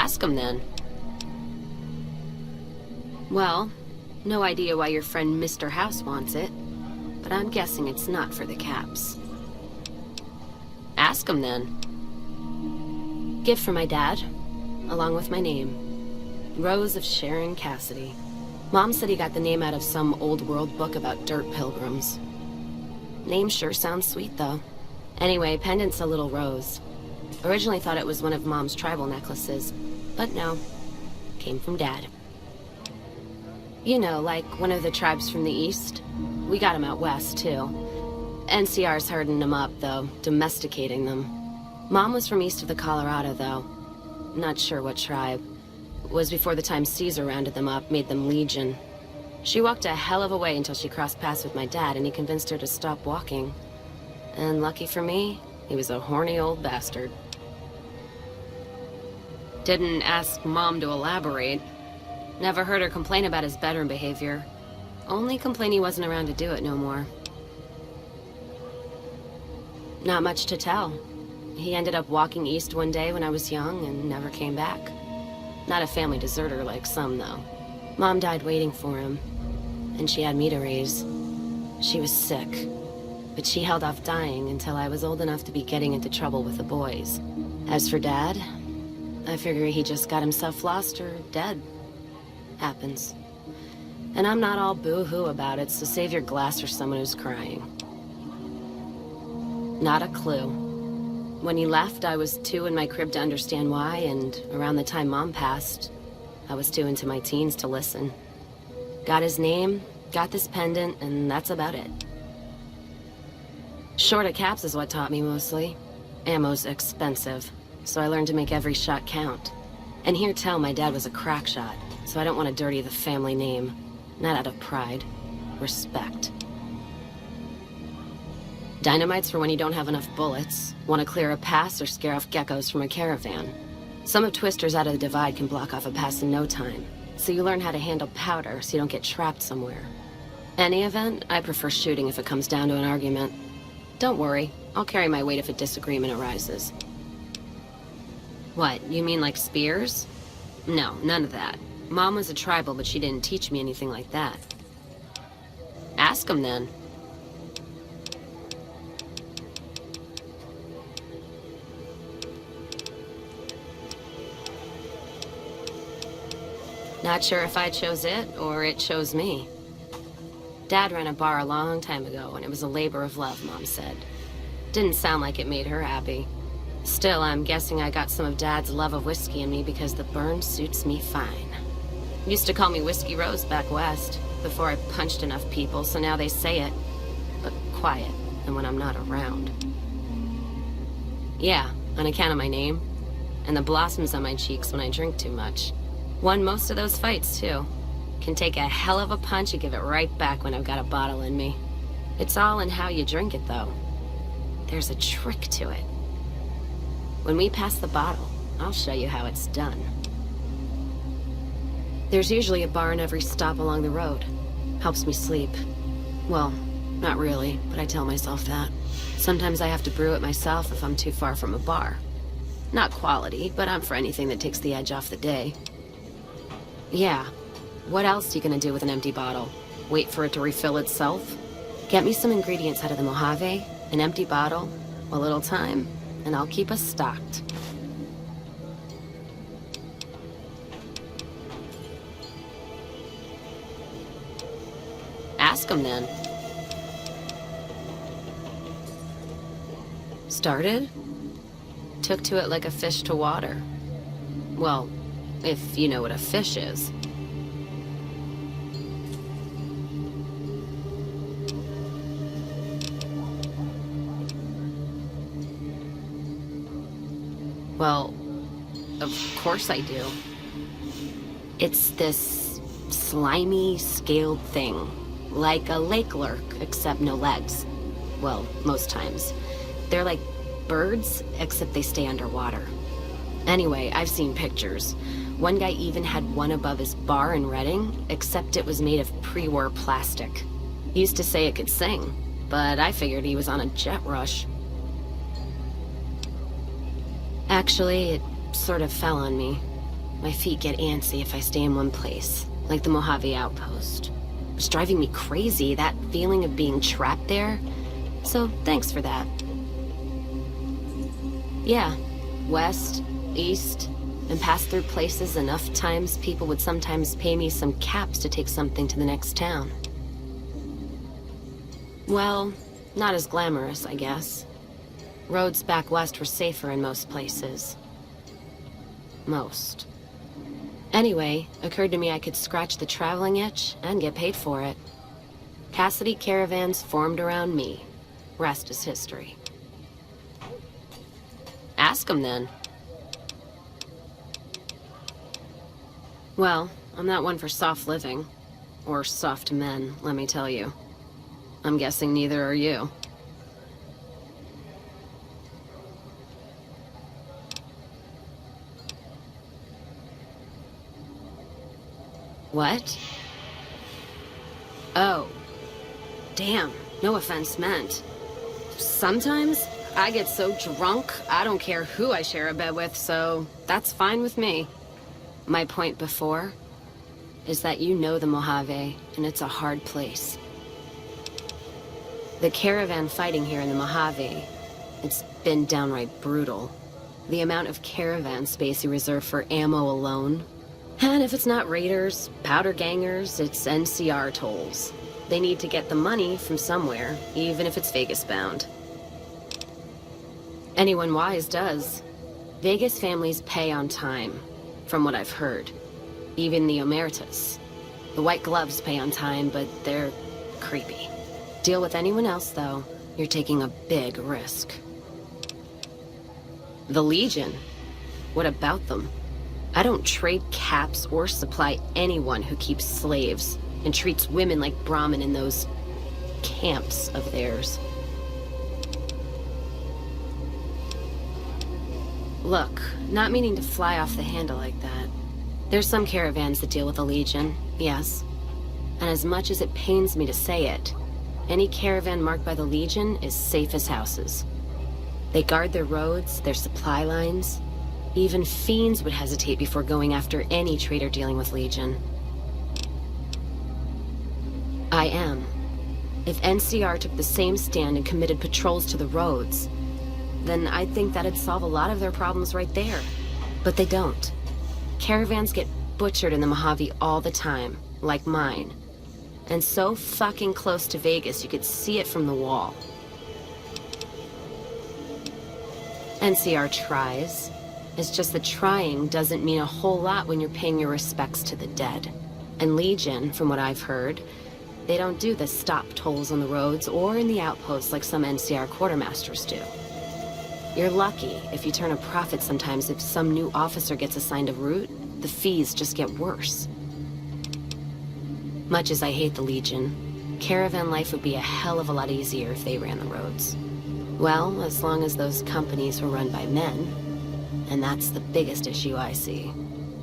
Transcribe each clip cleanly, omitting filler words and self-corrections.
Ask him then. Well, no idea why your friend Mr. House wants it, but I'm guessing it's not for the caps. Ask him then. Gift for my dad, along with my name. Rose of Sharon Cassidy. Mom said he got the name out of some old world book about dirt pilgrims. Name sure sounds sweet, though. Anyway, pendant's a little rose. Originally thought it was one of Mom's tribal necklaces, but no. Came from Dad. You know, like one of the tribes from the east. We got 'em out west, too. NCR's herding them up, though, domesticating them. Mom was from east of the Colorado, though. Not sure what tribe. It was before the time Caesar rounded them up, made them legion. She walked a hell of a way until she crossed paths with my dad, and he convinced her to stop walking. And lucky for me, he was a horny old bastard. Didn't ask Mom to elaborate. Never heard her complain about his bedroom behavior. Only complain he wasn't around to do it no more. Not much to tell. He ended up walking east one day when I was young and never came back. Not a family deserter like some, though. Mom died waiting for him, and she had me to raise. She was sick, but she held off dying until I was old enough to be getting into trouble with the boys. As for Dad, I figure he just got himself lost or dead. Happens. And I'm not all boo-hoo about it, so save your glass for someone who's crying. Not a clue. When he left, I was too in my crib to understand why, and around the time Mom passed, I was too into my teens to listen. Got his name, got this pendant, and that's about it. Short of caps is what taught me mostly. Ammo's expensive, so I learned to make every shot count. And hear tell my dad was a crack shot, so I don't want to dirty the family name. Not out of pride. Respect. Dynamite's for when you don't have enough bullets, want to clear a pass or scare off geckos from a caravan. Some of Twister's out of the Divide can block off a pass in no time, so you learn how to handle powder so you don't get trapped somewhere. Any event, I prefer shooting if it comes down to an argument. Don't worry, I'll carry my weight if a disagreement arises. What, you mean like spears? No, none of that. Mom was a tribal, but she didn't teach me anything like that. Ask him then. Not sure if I chose it, or it chose me. Dad ran a bar a long time ago, and it was a labor of love, Mom said. Didn't sound like it made her happy. Still, I'm guessing I got some of Dad's love of whiskey in me because the burn suits me fine. Used to call me Whiskey Rose back west, before I punched enough people, so now they say it. But quiet, and when I'm not around. Yeah, on account of my name. And the blossoms on my cheeks when I drink too much. Won most of those fights, too. Can take a hell of a punch and give it right back when I've got a bottle in me. It's all in how you drink it, though. There's a trick to it. When we pass the bottle, I'll show you how it's done. There's usually a bar in every stop along the road. Helps me sleep. Well, not really, but I tell myself that. Sometimes I have to brew it myself if I'm too far from a bar. Not quality, but I'm for anything that takes the edge off the day. Yeah. What else are you gonna do with an empty bottle? Wait for it to refill itself? Get me some ingredients out of the Mojave, an empty bottle, a little time, and I'll keep us stocked. Ask him then. Started? Took to it like a fish to water. Well, if you know what a fish is. Well, of course I do. It's this slimy, scaled thing. Like a lake lurk, except no legs. Well, most times. They're like birds, except they stay underwater. Anyway, I've seen pictures. One guy even had one above his bar in Reading, except it was made of pre-war plastic. He used to say it could sing, but I figured he was on a jet rush. Actually, it sort of fell on me. My feet get antsy if I stay in one place, like the Mojave Outpost. It's driving me crazy, that feeling of being trapped there. So, thanks for that. Yeah, west, east, and passed through places enough times people would sometimes pay me some caps to take something to the next town. Well, not as glamorous, I guess. Roads back west were safer in most places. Most. Anyway, occurred to me I could scratch the traveling itch and get paid for it. Cassidy caravans formed around me. Rest is history. Ask him then. Well, I'm not one for soft living. Or soft men, let me tell you. I'm guessing neither are you. What? Oh. Damn, no offense meant. Sometimes I get so drunk, I don't care who I share a bed with, so that's fine with me. My point before is that you know the Mojave, and it's a hard place. The caravan fighting here in the Mojave, it's been downright brutal. The amount of caravan space you reserve for ammo alone. And if it's not raiders, powder gangers, it's NCR tolls. They need to get the money from somewhere, even if it's Vegas-bound. Anyone wise does. Vegas families pay on time, from what I've heard. Even the Omertas. The white gloves pay on time, but they're creepy. Deal with anyone else, though, you're taking a big risk. The Legion? What about them? I don't trade caps or supply anyone who keeps slaves and treats women like Brahmin in those camps of theirs. Look, not meaning to fly off the handle like that. There's some caravans that deal with the Legion, yes. And as much as it pains me to say it, any caravan marked by the Legion is safe as houses. They guard their roads, their supply lines. Even fiends would hesitate before going after any trader dealing with Legion. I am. If NCR took the same stand and committed patrols to the roads, then I think that'd solve a lot of their problems right there. But they don't. Caravans get butchered in the Mojave all the time, like mine. And so fucking close to Vegas you could see it from the wall. NCR tries. It's just that trying doesn't mean a whole lot when you're paying your respects to the dead. And Legion, from what I've heard, they don't do the stop tolls on the roads or in the outposts like some NCR quartermasters do. You're lucky if you turn a profit sometimes. If some new officer gets assigned a route, the fees just get worse. Much as I hate the Legion, caravan life would be a hell of a lot easier if they ran the roads. Well, as long as those companies were run by men. And that's the biggest issue I see.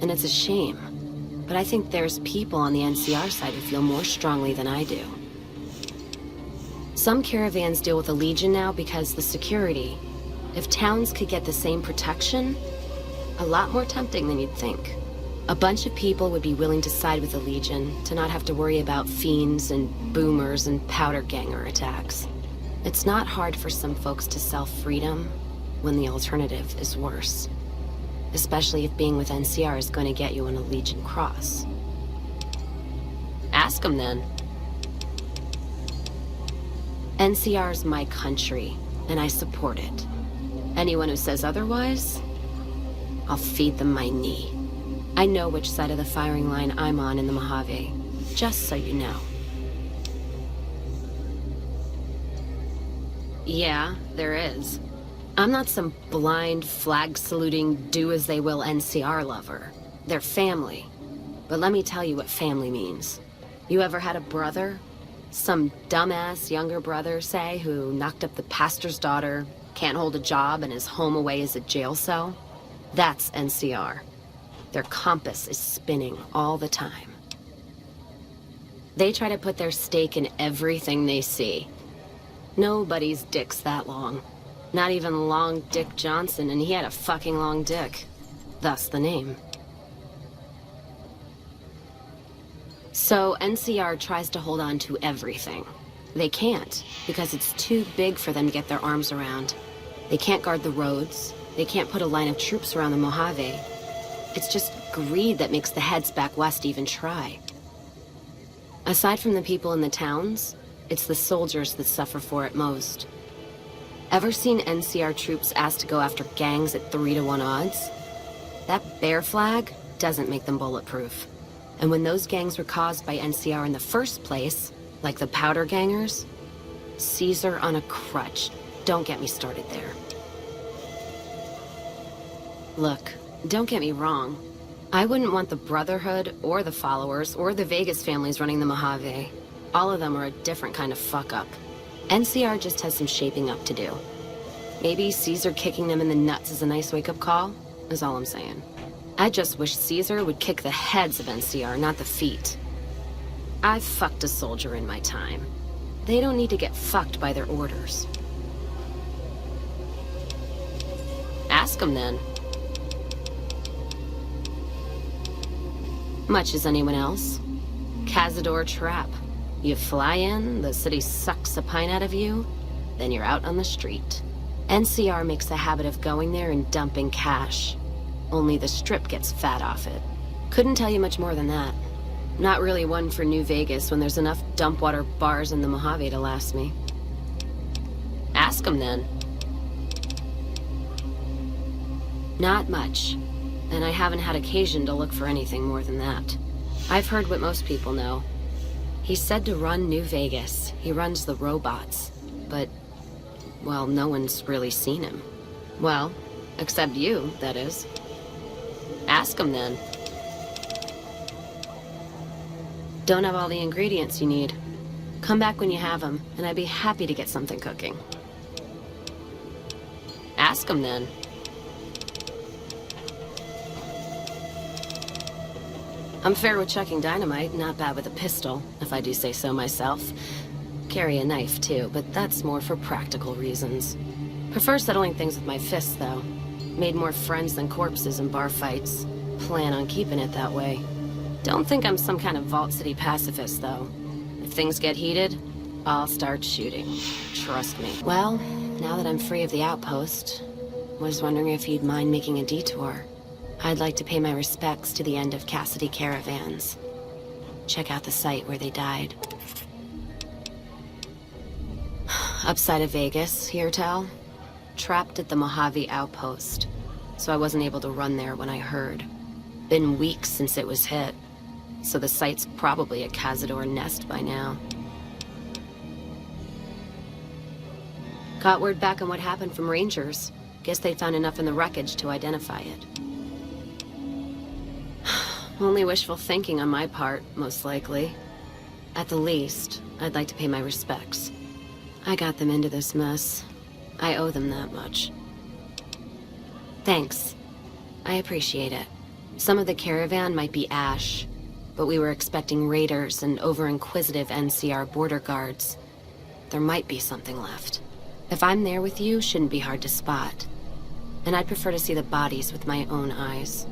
And it's a shame. But I think there's people on the NCR side who feel more strongly than I do. Some caravans deal with the Legion now because the security. If towns could get the same protection, a lot more tempting than you'd think. A bunch of people would be willing to side with the Legion to not have to worry about fiends and boomers and powder ganger attacks. It's not hard for some folks to sell freedom when the alternative is worse. Especially if being with NCR is going to get you on a Legion cross. Ask them then. NCR's my country, and I support it. Anyone who says otherwise, I'll feed them my knee. I know which side of the firing line I'm on in the Mojave, just so you know. Yeah, there is. I'm not some blind, flag-saluting, do-as-they-will NCR lover. They're family. But let me tell you what family means. You ever had a brother? Some dumbass younger brother, say, who knocked up the pastor's daughter, can't hold a job, and is home away as a jail cell? That's NCR. Their compass is spinning all the time. They try to put their stake in everything they see. Nobody's dick's that long. Not even Long Dick Johnson, and he had a fucking long dick. Thus the name. So NCR tries to hold on to everything. They can't, because it's too big for them to get their arms around. They can't guard the roads. They can't put a line of troops around the Mojave. It's just greed that makes the heads back west even try. Aside from the people in the towns, it's the soldiers that suffer for it most. Ever seen NCR troops asked to go after gangs at 3-to-1 odds? That bear flag doesn't make them bulletproof. And when those gangs were caused by NCR in the first place, like the Powder Gangers, Caesar on a crutch. Don't get me started there. Look, don't get me wrong. I wouldn't want the Brotherhood, or the Followers, or the Vegas families running the Mojave. All of them are a different kind of fuck-up. NCR just has some shaping up to do. Maybe Caesar kicking them in the nuts is a nice wake-up call, is all I'm saying. I just wish Caesar would kick the heads of NCR, not the feet. I've fucked a soldier in my time. They don't need to get fucked by their orders. Ask them then. Much as anyone else. Cazador trap. You fly in, the city sucks a pint out of you, then you're out on the street. NCR makes a habit of going there and dumping cash. Only the Strip gets fat off it. Couldn't tell you much more than that. Not really one for New Vegas when there's enough dumpwater bars in the Mojave to last me. Ask them then. Not much. And I haven't had occasion to look for anything more than that. I've heard what most people know. He's said to run New Vegas. He runs the robots. But, well, no one's really seen him. Well, except you, that is. Ask him then. Don't have all the ingredients you need. Come back when you have them, and I'd be happy to get something cooking. Ask him then. I'm fair with chucking dynamite, not bad with a pistol, if I do say so myself. Carry a knife, too, but that's more for practical reasons. Prefer settling things with my fists, though. Made more friends than corpses in bar fights. Plan on keeping it that way. Don't think I'm some kind of Vault City pacifist, though. If things get heated, I'll start shooting. Trust me. Well, now that I'm free of the outpost, was wondering if you'd mind making a detour. I'd like to pay my respects to the end of Cassidy caravans. Check out the site where they died. Upside of Vegas, hear tell? Trapped at the Mojave outpost, so I wasn't able to run there when I heard. Been weeks since it was hit, so the site's probably a Cazador nest by now. Got word back on what happened from Rangers. Guess they found enough in the wreckage to identify it. Only wishful thinking on my part, most likely. At the least, I'd like to pay my respects. I got them into this mess. I owe them that much. Thanks. I appreciate it. Some of the caravan might be ash, but we were expecting raiders and over-inquisitive NCR border guards. There might be something left. If I'm there with you, shouldn't be hard to spot. And I'd prefer to see the bodies with my own eyes.